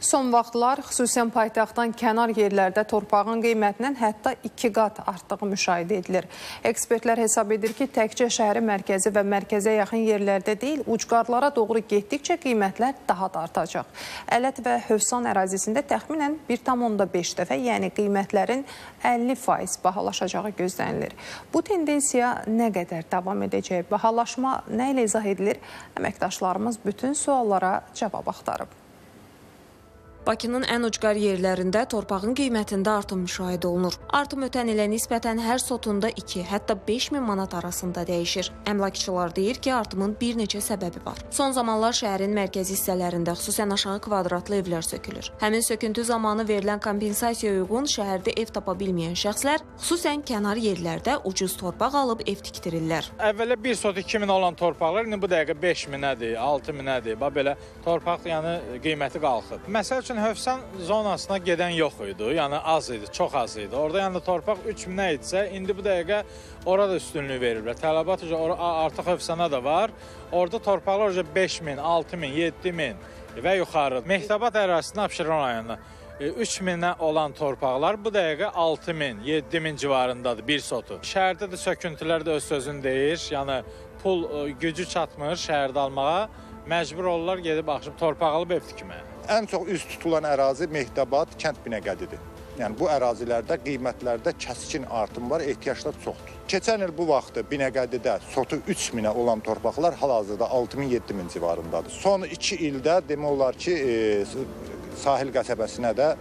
Son vaxtlar xüsusən paytaxtdan kənar yerlərdə torpağın qiymətinin hətta 2 qat artdığı müşahidə edilir. Ekspertlər hesab edir ki, təkcə şəhərin mərkəzi və mərkəzə yaxın yerlərdə deyil, ucqarlara doğru getdikcə qiymətlər daha da artacaq. Ələt və Hövsan ərazisində təxminən 1,5 dəfə, yəni qiymətlərin 50% bahalaşacağı gözlənilir. Bu tendensiya nə qədər davam edəcək? Bahalaşma nə ilə izah edilir? Əməkdaşlarımız bütün suallara cavab axtarıb. Bakının ən ucqar yerlərində torpağın qiymətində artım müşahidə olunur. Artım ötən ilə nisbətən hər sotunda 2, hətta 5 min manat arasında dəyişir. Əmlakçılar deyir ki, artımın bir neçə səbəbi var. Son zamanlar şəhərin mərkəzi hissələrində xüsusən aşağı kvadratlı evlər sökülür. Həmin söküntü zamanı verilən kompensasiyaya uyğun şəhərdə ev tapa bilməyən şəxslər xüsusən kənar yerlərdə ucuz torpaq alıb ev tikdirirlər. Əvvələ 1 sot 2 min olan torpaqlar indi bu dəqiqə 5 minədir, 6 minədir. Belə torpaq qiyməti qalxıb. Məsəl üçün Hövsan zonasına gedən yox idi, yəni az idi, çox az idi. Orada torpaq 3 minə idisə, indi bu dəqiqə orada üstünlüyü verirlər. Tələbat artıq Hövsana da var. Orada torpaqlar 5 min, 6 min, 7 min və yuxarı. Mehtabat ərazisində Abşeron rayonunda 3 minə olan torpaqlar bu dəqiqə 6 min, 7 min civarındadır bir sotu. Şəhərdə də söküntülər də öz sözünü deyir, yəni pul gücü çatmır şəhərdə almağa. Məcbur olurlar gedib axşam torpaq alıb ev tikməyə. Ən çox üz tutulan ərazi Mehtabat, Kənd Binəqədidir. Yəni bu ərazilərdə qiymətlərdə kəskin artım var, ehtiyaclar çoxdur. Keçən il bu vaxtı Binəqədidə sotu 3 minə olan torpaqlar hal-hazırda 6 min, 7 min civarındadır. Son 2 ildə demək olar ki, sahil qəsəbəsinə də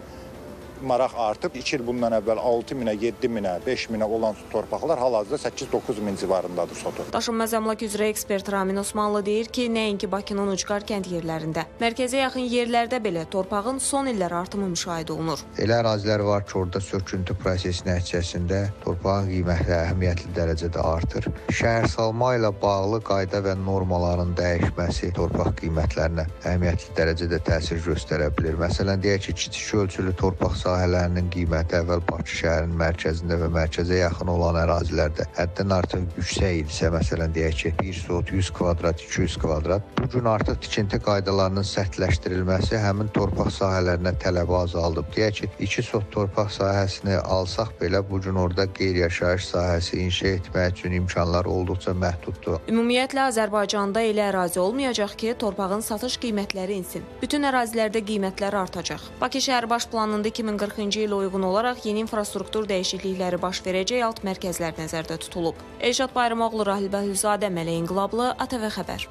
maraq artıb. 2 il bundan əvvəl 6 minə, 7 minə, 5 minə olan torpaqlar hal-hazırda 8-9 min civarındadır sotu. Daşınmaz əmlak üzrə ekspert Ramin Osmanlı deyir ki, nəinki Bakının ucqar kənd yerlərində, mərkəzə yaxın yerlərdə belə torpağın son illər artımı müşahidə olunur. Elə ərazilər var ki, orada söküntü prosesi nəticəsində torpağın qiyməti əhəmiyyətli dərəcədə artır. Şəhərsalma ilə bağlı qayda və normaların dəyişməsi torpaq qiymətlərinə əhəmiyyətli dərəcədə təsir göstərə bilir. Məsələn, deyək ki, kiçik ölçülü torpaq sahələrinin qiyməti əvvəl Bakı şəhərinin mərkəzində və mərkəzə yaxın olan ərazilərdə həddən artıq yüksək idisə, məsələn deyək ki, 1 sot 100 kvadrat, 200 kvadrat, bu gün artıq tikinti qaydalarının sərtləşdirilməsi həmin torpaq sahələrinə tələbi azaldıb. Deyək ki, 2 sot torpaq sahəsini alsaq belə, bu gün orada qeyri-yaşayış sahəsi inşa etmək üçün imkanlar olduqca məhduddur. Ümumiyyətlə, Azərbaycanda elə ərazi olmayacaq ki, torpağın satış qiymətləri insin. Bütün ərazilərdə qiymətlər artacaq. Bakı şəhər baş planında 2040-cı ilə uyğun olaraq yeni infrastruktur dəyişiklikləri baş verəcək alt mərkəzlər nəzərdə tutulub. Elşad Bayramoğlu, Rahil Bəhlülzadə, Mələk İnqilablı, ATV Xəbər.